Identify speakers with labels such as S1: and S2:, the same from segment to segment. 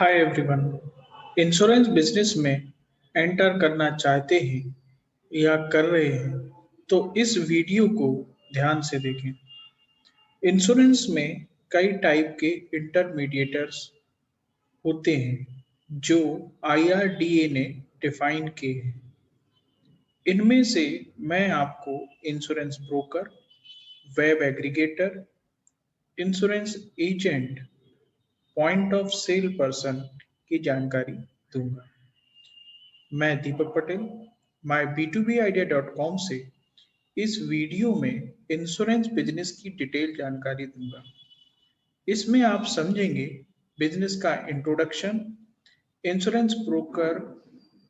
S1: Hi everyone. Insurance business में enter करना चाहते हैं या कर रहे हैं तो इस वीडियो को ध्यान से देखें। इंश्योरेंस में कई टाइप के इंटरमीडिएटर्स होते हैं जो आईआरडीए ने डिफाइन किए हैं। इनमें से मैं आपको insurance broker, web aggregator, insurance agent, point of cell person की जानकारी दूंगा। मैं दीपक पटेल माई बी आइडिया डॉट कॉम से इस वीडियो में इंश्योरेंस बिजनेस की डिटेल जानकारी दूंगा। इसमें आप समझेंगे बिजनेस का इंट्रोडक्शन, इंश्योरेंस ब्रोकर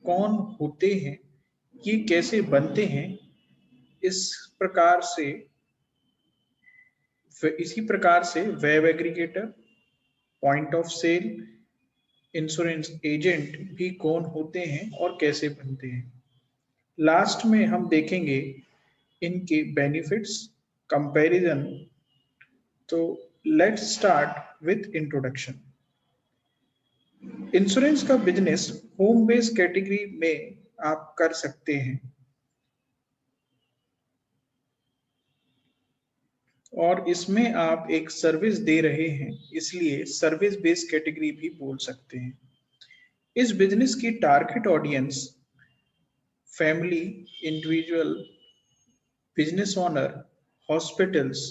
S1: कौन होते हैं, ये कैसे बनते हैं, इस प्रकार से इसी प्रकार से web aggregator, point of sale, insurance agent भी कौन होते हैं और कैसे बनते हैं। लास्ट में हम देखेंगे इनके बेनिफिट्स, कंपैरिजन। तो let's start with introduction. Insurance का बिजनेस होम बेस्ड कैटेगरी में आप कर सकते हैं और इसमें आप एक सर्विस दे रहे हैं, इसलिए सर्विस बेस्ड कैटेगरी भी बोल सकते हैं। इस बिजनेस की target audience family, individual, business owner, hospitals,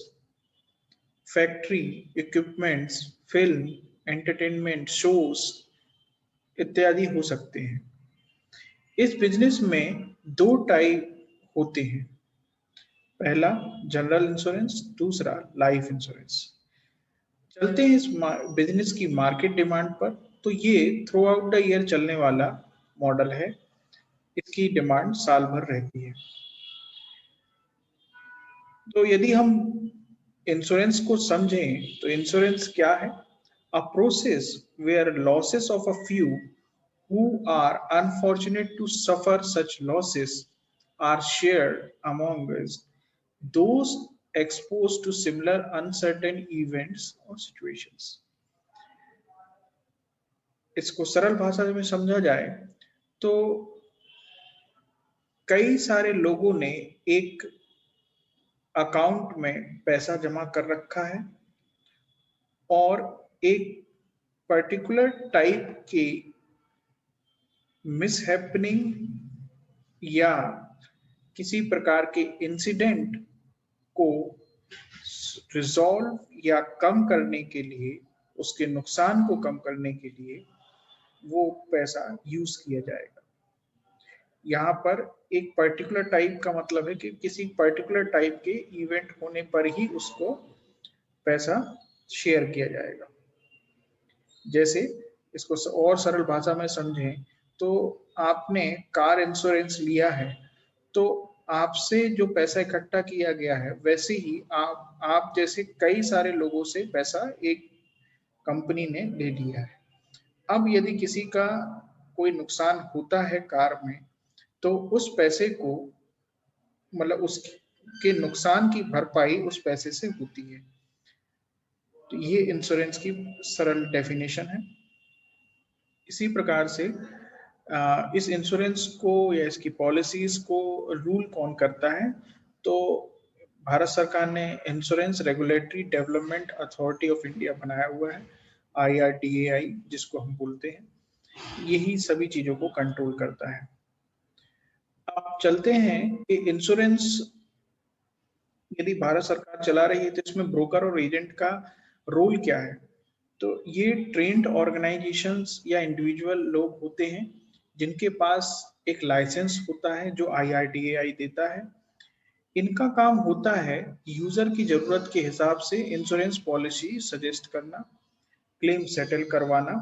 S1: factory, equipments, film, entertainment shows इत्यादि हो सकते हैं। इस बिजनेस में दो टाइप होते हैं। पहला जनरल इंश्योरेंस, दूसरा लाइफ इंश्योरेंस। चलते हैं इस बिजनेस की मार्केट डिमांड पर। तो ये थ्रू आउट द ईयर चलने वाला मॉडल है। इसकी डिमांड साल भर रहती है। तो यदि हम इंश्योरेंस को समझें तो इंश्योरेंस क्या है? A process where losses of a few who are unfortunate to suffer such losses are shared among those exposed to similar uncertain events or situations. इसको सरल भाषा में समझा जाए तो कई सारे लोगों ने एक अकाउंट में पैसा जमा कर रखा है और एक पर्टिकुलर टाइप के मिसहैपनिंग या किसी प्रकार के इंसिडेंट को रिजॉल्व या कम करने के लिए, उसके नुकसान को कम करने के लिए वो पैसा यूज किया जाएगा। यहाँ पर एक पर्टिकुलर टाइप का मतलब है कि किसी पर्टिकुलर टाइप के इवेंट होने पर ही उसको पैसा शेयर किया जाएगा। जैसे इसको और सरल भाषा में समझें तो आपने कार इंश्योरेंस लिया है तो आपसे जो पैसा इकट्ठा किया गया है वैसे ही आप जैसे कई सारे लोगों से पैसा एक कंपनी ने ले लिया है। अब यदि किसी का कोई नुकसान होता है कार में तो उस पैसे को मतलब उसके नुकसान की भरपाई उस पैसे से होती है। तो ये इंश्योरेंस की सरल डेफिनेशन है। इसी प्रकार से इस इंश्योरेंस को या इसकी पॉलिसीज को रूल कौन करता है? तो भारत सरकार ने insurance regulatory development authority of India बनाया हुआ है, IRDAI जिसको हम बोलते हैं। यही सभी चीजों को कंट्रोल करता है। अब चलते हैं कि इंश्योरेंस यदि भारत सरकार चला रही है तो इसमें ब्रोकर और एजेंट का रोल क्या है? तो ये ट्रेंड ऑर्गेनाइजेशंस या इंडिविजुअल लोग होते हैं जिनके पास एक लाइसेंस होता है जो IRDAI देता है। इनका काम होता है यूजर की जरूरत के हिसाब से इंश्योरेंस पॉलिसी सजेस्ट करना, क्लेम सेटल करवाना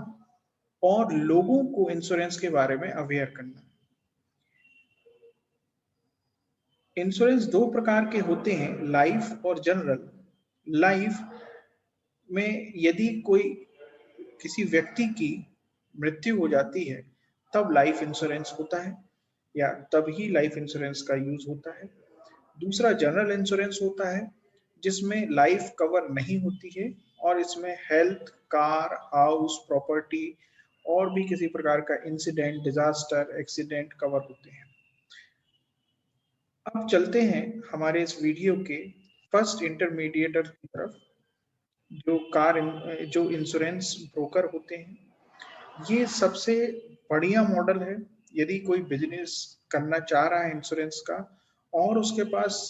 S1: और लोगों को इंश्योरेंस के बारे में अवेयर करना। इंश्योरेंस दो प्रकार के होते हैं, लाइफ और जनरल। लाइफ में यदि कोई किसी व्यक्ति की मृत्यु हो जाती है तब लाइफ इंश्योरेंस होता है या तभी लाइफ इंश्योरेंस का यूज होता है। दूसरा जनरल इंश्योरेंस होता है जिसमें लाइफ कवर नहीं होती है और इसमें हेल्थ, कार, हाउस, प्रॉपर्टी और भी किसी प्रकार का इंसिडेंट, डिजास्टर, एक्सीडेंट कवर होते हैं। अब चलते हैं हमारे इस वीडियो के फर्स्ट इंटरमीडिएटर की तरफ, जो इंश्योरेंस ब्रोकर होते हैं। ये सबसे बढ़िया मॉडल है यदि कोई बिजनेस करना चाह रहा है इंश्योरेंस का और उसके पास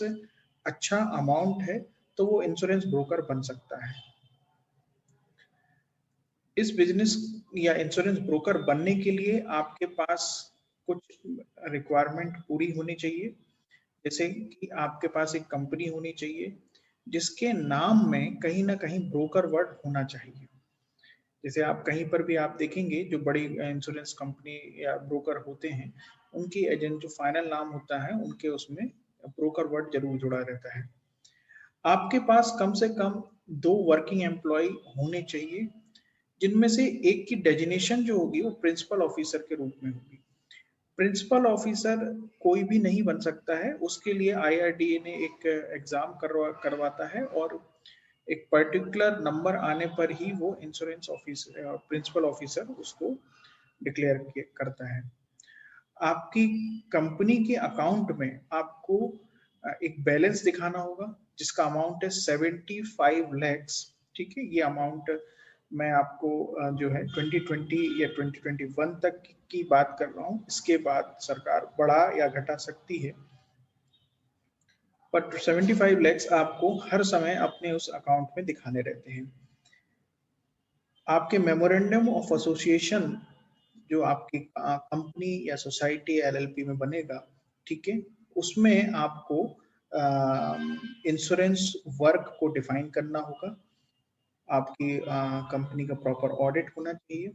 S1: अच्छा अमाउंट है तो वो इंश्योरेंस ब्रोकर बन सकता है। इस बिजनेस या इंश्योरेंस ब्रोकर बनने के लिए आपके पास कुछ रिक्वायरमेंट पूरी होनी चाहिए, जैसे कि आपके पास एक कंपनी होनी चाहिए जिसके नाम में कहीं ना कहीं ब्रोकर वर्ड होना चाहिए। जैसे आप कहीं पर भी आप देखेंगे जो बड़ी इंश्योरेंस कंपनी या ब्रोकर होते हैं, उनकी एजेंट जो फाइनल नाम होता है उनके उसमें ब्रोकर वर्ड जरूर जुड़ा रहता है। आपके पास कम से कम 2 वर्किंग एम्प्लॉय होने चाहिए, जिनमें से एक की डेजिनेशन जो होगी वो प्रिंसिपल ऑफिसर के रूप में होगी। प्रिंसिपल ऑफिसर कोई भी नहीं बन सकता है, उसके लिए IRDA ने एक एग्जाम करवाता है और एक पर्टिकुलर नंबर आने पर ही वो इंश्योरेंस ऑफिसर प्रिंसिपल ऑफिसर उसको डिक्लेयर करता है। आपकी कंपनी के अकाउंट में आपको एक बैलेंस दिखाना होगा जिसका अमाउंट है 75 लैक्स। ठीक है, ये अमाउंट मैं आपको जो है 2020 या 2021 तक की बात कर रहा हूँ, इसके बाद सरकार बढ़ा या घटा सकती है, पर 75 लैक्स आपको हर समय अपने उस अकाउंट में दिखाने रहते हैं। आपके मेमोरेंडम ऑफ एसोसिएशन जो आपकी कंपनी या सोसाइटी LLP में बनेगा, ठीक है, उसमें आपको इंश्योरेंस वर्क को डिफाइन करना होगा। आपकी कंपनी का प्रॉपर ऑडिट होना चाहिए।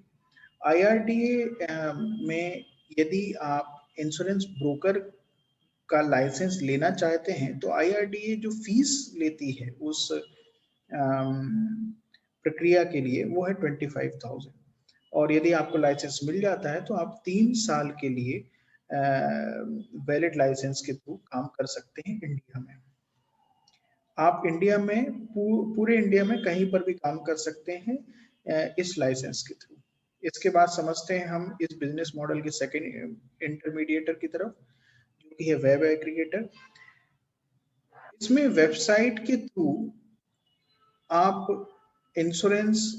S1: IRDA में यदि आप इंश्योरेंस ब्रोकर का लाइसेंस लेना चाहते हैं तो IRDA जो फीस लेती है उस प्रक्रिया के लिए वो है 25,000। और यदि आपको लाइसेंस मिल जाता है तो आप 3 साल के लिए वैलिड लाइसेंस के थ्रू काम कर सकते हैं इंडिया में। आप इंडिया में पूरे इंडिया में कहीं पर भी काम कर सकते हैं इस लाइसेंस के थ्रू। इसके बाद समझते हैं हम इस बिजनेस मॉडल के सेकेंड इंटरमीडिएटर की तरफ, जो कि है वेब एग्रीगेटर। इसमें वेबसाइट के थ्रू आप इंश्योरेंस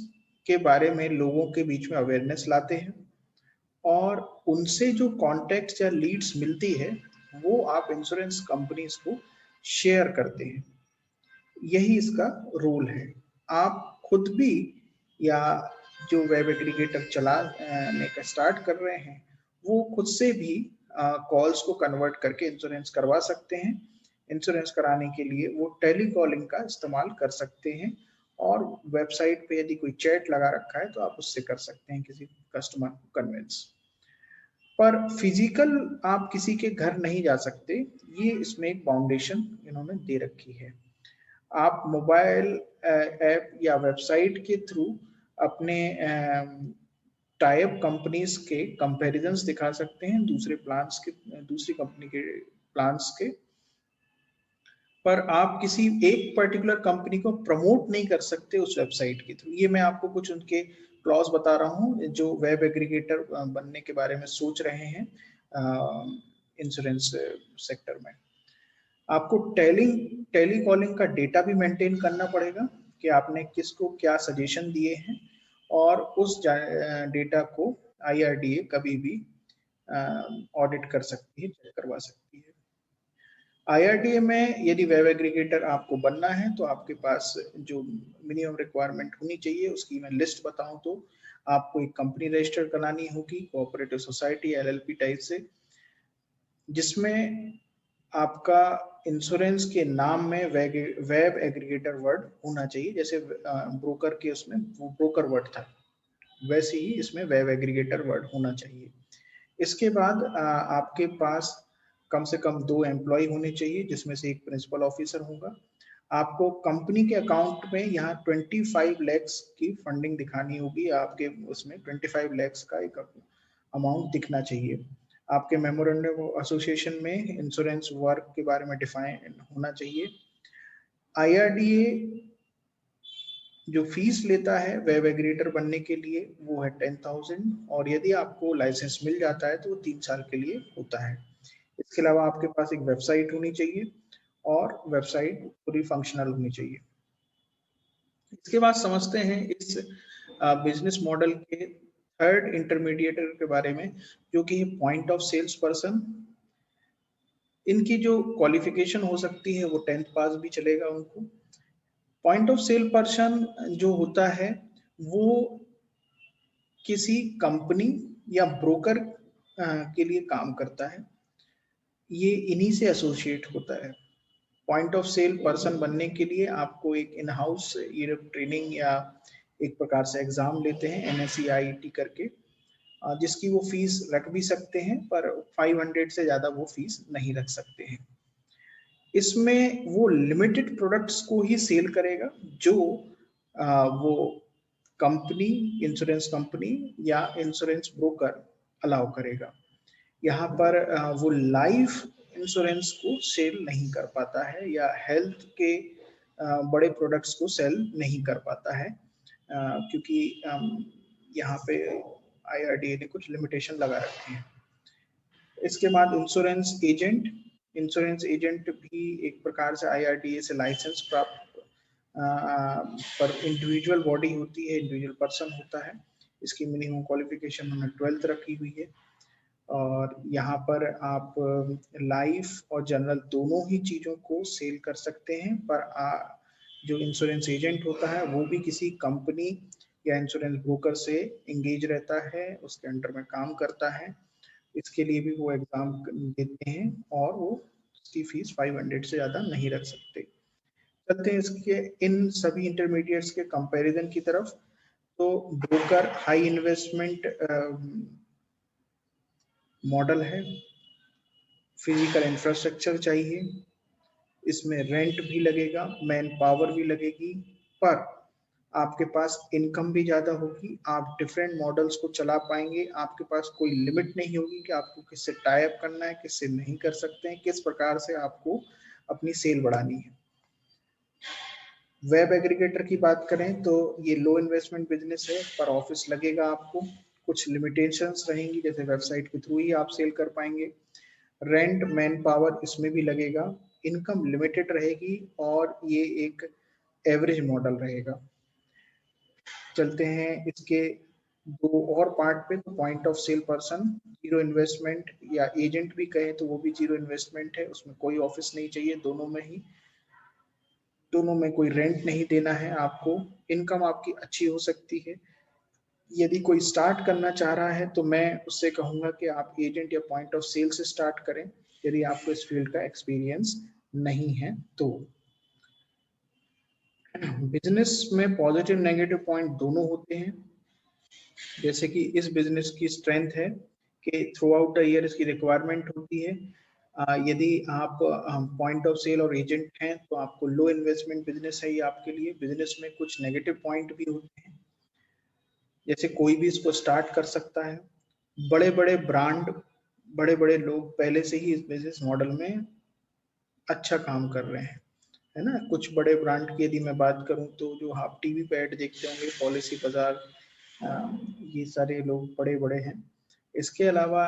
S1: के बारे में लोगों के बीच में अवेयरनेस लाते हैं और उनसे जो कॉन्टेक्ट या लीड्स मिलती है वो आप इंश्योरेंस कंपनीज को शेयर करते हैं। यही इसका रोल है। आप खुद भी या जो वेब एग्रीगेटर चलाने का स्टार्ट कर रहे हैं वो खुद से भी कॉल्स को कन्वर्ट करके इंश्योरेंस करवा सकते हैं। इंश्योरेंस कराने के लिए वो टेली कॉलिंग का इस्तेमाल कर सकते हैं और वेबसाइट पे यदि कोई चैट लगा रखा है तो आप उससे कर सकते हैं किसी कस्टमर को कन्विंस। पर फिजिकल आप किसी के घर नहीं जा सकते, ये इसमें एक बाउंडेशन इन्होंने दे रखी है। आप मोबाइल ऐप या वेबसाइट के थ्रू अपने टाइप कंपनीज के कंपैरिजंस दिखा सकते हैं दूसरे प्लान्स के, दूसरी कंपनी के प्लान्स के, पर आप किसी एक पर्टिकुलर कंपनी को प्रमोट नहीं कर सकते उस वेबसाइट के थ्रू। ये मैं आपको कुछ उनके क्लॉज बता रहा हूँ जो वेब एग्रीगेटर बनने के बारे में सोच रहे हैं इंश्योरेंस सेक्टर में। आपको टेली कॉलिंग का डेटा भी मेंटेन करना पड़ेगा कि आपने किसको क्या सजेशन दिए हैं और उस डेटा को IRDA कभी भी ऑडिट कर सकती है, चेक करवा सकती है। IRDA में यदि वेब एग्रीगेटर आपको बनना है तो आपके पास जो मिनिमम रिक्वायरमेंट होनी चाहिए उसकी मैं लिस्ट बताऊं तो आपको एक कंपनी रजिस्टर करानी होगी कोऑपरेटिव सोसाइटी LLP टाइप से, जिसमें आपका इंश्योरेंस के नाम में वेब एग्रीगेटर वर्ड होना चाहिए। जैसे ब्रोकर के उसमें ब्रोकर वर्ड था वैसे ही इसमें वेब एग्रीगेटर वर्ड होना चाहिए। इसके बाद आपके पास कम से कम 2 एम्प्लॉय होने चाहिए जिसमें से एक प्रिंसिपल ऑफिसर होगा। आपको कंपनी के अकाउंट में यहाँ 25 लैक्स की फंडिंग दिखानी होगी, आपके उसमें 25 लैक्स का एक अमाउंट दिखना चाहिए। आपके मेमोरेंडम एसोसिएशन में इंश्योरेंस वर्क के बारे में डिफाइन होना चाहिए। IRDA जो फीस लेता है वेब एग्रीगेटर बनने के लिए वो है 10,000, और यदि आपको लाइसेंस मिल जाता है तो वो 3 साल के लिए होता है। इसके अलावा आपके पास एक वेबसाइट होनी चाहिए और वेबसाइट पूरी फंक्शनल होनी चाहिए। इसके बाद समझते हैं इस बिजनेस मॉडल के थर्ड इंटरमीडिएटर के बारे में, जो कि पॉइंट ऑफ सेल्स पर्सन। इनकी जो क्वालिफिकेशन हो सकती है वो 10th पास भी चलेगा उनको। पॉइंट ऑफ सेल पर्सन जो होता है वो किसी कंपनी या ब्रोकर के लिए काम करता है, ये इन्हीं से एसोसिएट होता है। पॉइंट ऑफ सेल पर्सन बनने के लिए आपको एक इन हाउस ये ट्रेनिंग या एक प्रकार से एग्जाम लेते हैं NSEIT करके, जिसकी वो फीस रख भी सकते हैं, पर 500 से ज़्यादा वो फीस नहीं रख सकते हैं। इसमें वो लिमिटेड प्रोडक्ट्स को ही सेल करेगा जो वो कंपनी, इंश्योरेंस कंपनी या इंश्योरेंस ब्रोकर अलाउ करेगा। यहाँ पर वो लाइफ इंश्योरेंस को सेल नहीं कर पाता है या हेल्थ के बड़े प्रोडक्ट्स को सेल नहीं कर पाता है, क्योंकि यहाँ पे IRDA ने कुछ लिमिटेशन लगा रखे हैं। इसके बाद इंश्योरेंस एजेंट भी एक प्रकार से IRDA से लाइसेंस प्राप्त पर इंडिविजुअल बॉडी होती है, इंडिविजुअल पर्सन होता है। इसकी मिनिमम क्वालिफिकेशन उन्होंने 12th रखी हुई है। और यहाँ पर आप लाइफ और जनरल दोनों ही चीज़ों को सेल कर सकते हैं, पर जो इंश्योरेंस एजेंट होता है वो भी किसी कंपनी या इंश्योरेंस ब्रोकर से इंगेज रहता है, उसके अंडर में काम करता है। इसके लिए भी वो एग्जाम देते हैं और वो उसकी फीस 500 से ज़्यादा नहीं रख सकते। चलते हैं इसके इन सभी इंटरमीडिएट्स के कंपैरिजन की तरफ। तो ब्रोकर हाई इन्वेस्टमेंट मॉडल है, फिजिकल इंफ्रास्ट्रक्चर चाहिए, इसमें रेंट भी लगेगा, मैन पावर भी लगेगी, पर आपके पास इनकम भी ज़्यादा होगी, आप डिफरेंट मॉडल्स को चला पाएंगे, आपके पास कोई लिमिट नहीं होगी कि आपको किससे टाई अप करना है, किससे नहीं कर सकते हैं, किस प्रकार से आपको अपनी सेल बढ़ानी है। वेब एग्रीगेटर की बात करें तो ये लो इन्वेस्टमेंट बिजनेस है, पर ऑफिस लगेगा आपको, कुछ लिमिटेशंस रहेंगी, जैसे वेबसाइट के थ्रू ही आप सेल कर पाएंगे। रेंट, मैन पावर इसमें भी लगेगा, इनकम लिमिटेड रहेगी और ये एक एवरेज मॉडल रहेगा। चलते हैं इसके दो और पार्ट पे। तो point of cell person zero investment, या एजेंट भी कहे तो वो भी जीरो इन्वेस्टमेंट है, उसमें कोई ऑफिस नहीं चाहिए, दोनों में कोई रेंट नहीं देना है आपको, इनकम आपकी अच्छी हो सकती है। यदि कोई स्टार्ट करना चाह रहा है तो मैं उससे कहूंगा कि आप एजेंट या पॉइंट ऑफ सेल से स्टार्ट करें, यदि आपको इस फील्ड का एक्सपीरियंस नहीं है तो। बिजनेस में पॉजिटिव नेगेटिव पॉइंट दोनों होते हैं। जैसे कि इस बिजनेस की स्ट्रेंथ है कि थ्रू आउट द ईयर इसकी रिक्वायरमेंट होती है। यदि आप पॉइंट ऑफ सेल और एजेंट हैं तो आपको लो इन्वेस्टमेंट बिजनेस है ये आपके लिए। बिजनेस में कुछ नेगेटिव पॉइंट भी होते हैं, जैसे कोई भी इसको स्टार्ट कर सकता है, बड़े बड़े ब्रांड, बड़े बड़े लोग पहले से ही इस बिजनेस मॉडल में अच्छा काम कर रहे हैं, है ना। कुछ बड़े ब्रांड की यदि मैं बात करूं तो जो आप टीवी पे ऐड देखते होंगे, पॉलिसी बाजार, ये सारे लोग बड़े बड़े हैं। इसके अलावा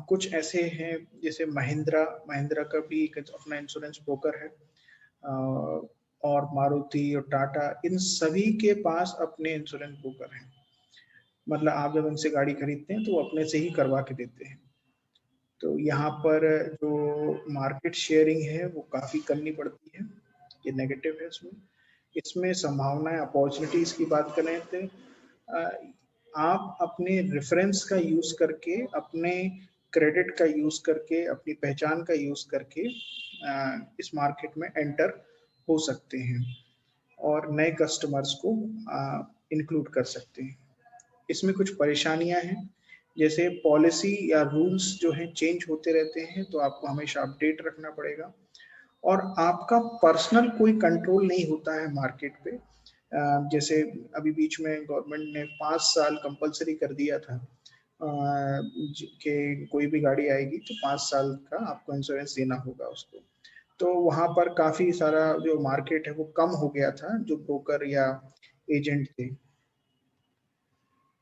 S1: कुछ ऐसे हैं जैसे महिंद्रा का भी एक अपना इंश्योरेंस ब्रोकर है, और मारुति और टाटा, इन सभी के पास अपने इंश्योरेंस ब्रोकर हैं। मतलब आप जब उनसे गाड़ी खरीदते हैं तो वो अपने से ही करवा के देते हैं। तो यहाँ पर जो मार्केट शेयरिंग है वो काफ़ी करनी पड़ती है, ये नेगेटिव है इसमें। इसमें संभावनाएं, अपॉर्चुनिटीज की बात करें तो आप अपने रेफरेंस का यूज करके, अपने क्रेडिट का यूज करके, अपनी पहचान का यूज करके इस मार्केट में एंटर हो सकते हैं और नए कस्टमर्स को इंक्लूड कर सकते हैं। इसमें कुछ परेशानियां हैं, जैसे पॉलिसी या रूल्स जो हैं चेंज होते रहते हैं, तो आपको हमेशा अपडेट रखना पड़ेगा, और आपका पर्सनल कोई कंट्रोल नहीं होता है मार्केट पे। जैसे अभी बीच में गवर्नमेंट ने 5 साल कंपलसरी कर दिया था कि कोई भी गाड़ी आएगी तो 5 साल का आपको इंश्योरेंस देना होगा उसको। तो वहाँ पर काफ़ी सारा जो मार्केट है वो कम हो गया था, जो ब्रोकर या एजेंट थे।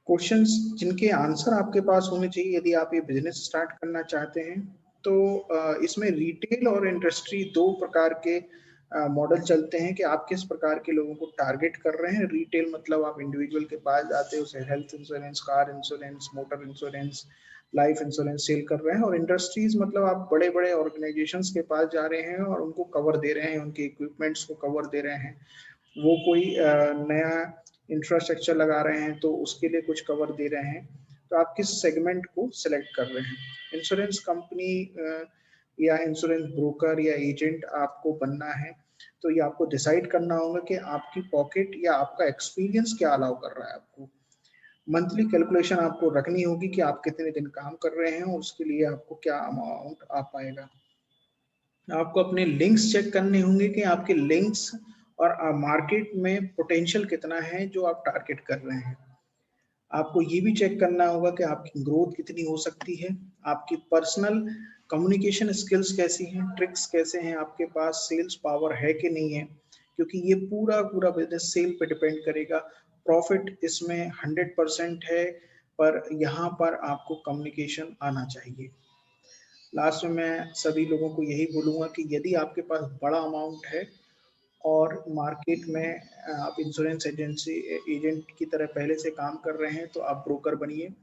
S1: क्वेश्चंस जिनके आंसर आपके पास होने चाहिए यदि आप ये बिजनेस स्टार्ट करना चाहते हैं। तो इसमें रिटेल और इंडस्ट्री दो प्रकार के मॉडल चलते हैं कि आप किस प्रकार के लोगों को टारगेट कर रहे हैं। रिटेल मतलब आप इंडिविजुअल के पास जाते हैं, उसे health insurance, car insurance, motor insurance, life insurance sell कर रहे हैं। और इंडस्ट्रीज मतलब आप बड़े बड़े ऑर्गेनाइजेशंस के पास जा रहे हैं और उनको कवर दे रहे हैं, उनके इक्विपमेंट्स को कवर दे रहे हैं। वो कोई नया इंफ्रास्ट्रक्चर लगा रहे हैं तो उसके लिए कुछ कवर दे रहे हैं। तो आप किस सेगमेंट को सिलेक्ट कर रहे हैं। इंश्योरेंस कंपनी या इंश्योरेंस ब्रोकर या एजेंट आपको बनना है तो ये आपको डिसाइड करना होगा कि आपकी पॉकेट या आपका एक्सपीरियंस क्या अलाउ कर रहा है आपको। मंथली कैलकुलेशन आपको रखनी होगी कि आप कितने दिन काम कर रहे हैं और उसके लिए आपको क्या अमाउंट आ पाएगा। आपको अपने लिंक्स चेक करने होंगे कि आपके लिंक्स और मार्केट में पोटेंशियल कितना है जो आप टारगेट कर रहे हैं। आपको ये भी चेक करना होगा कि आपकी ग्रोथ कितनी हो सकती है, आपकी पर्सनल कम्युनिकेशन स्किल्स कैसी हैं, ट्रिक्स कैसे हैं, आपके पास सेल्स पावर है कि नहीं है, क्योंकि ये पूरा पूरा बिजनेस सेल पे डिपेंड करेगा। प्रॉफिट इसमें 100% है, पर यहाँ पर आपको कम्युनिकेशन आना चाहिए। लास्ट में मैं सभी लोगों को यही बोलूँगा कि यदि आपके पास बड़ा अमाउंट है और मार्केट में आप इंश्योरेंस एजेंसी एजेंट की तरह पहले से काम कर रहे हैं तो आप ब्रोकर बनिए।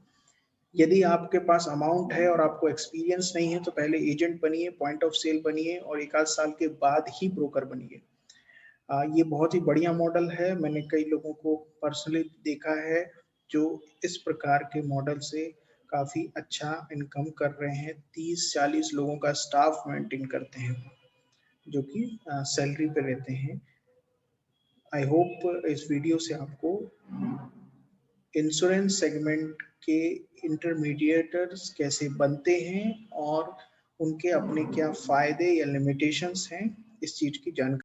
S1: यदि आपके पास अमाउंट है और आपको एक्सपीरियंस नहीं है तो पहले एजेंट बनिए, पॉइंट ऑफ सेल बनिए और एक आध साल के बाद ही ब्रोकर बनिए। ये बहुत ही बढ़िया मॉडल है। मैंने कई लोगों को पर्सनली देखा है जो इस प्रकार के मॉडल से काफ़ी अच्छा इनकम कर रहे हैं। 30-40 लोगों का स्टाफ मेंटेन करते हैं जो कि सैलरी पे रहते हैं। आई होप इस वीडियो से आपको इंश्योरेंस सेगमेंट के इंटरमीडिएटर्स कैसे बनते हैं और उनके अपने क्या फ़ायदे या लिमिटेशंस हैं, इस चीज़ की जानकारी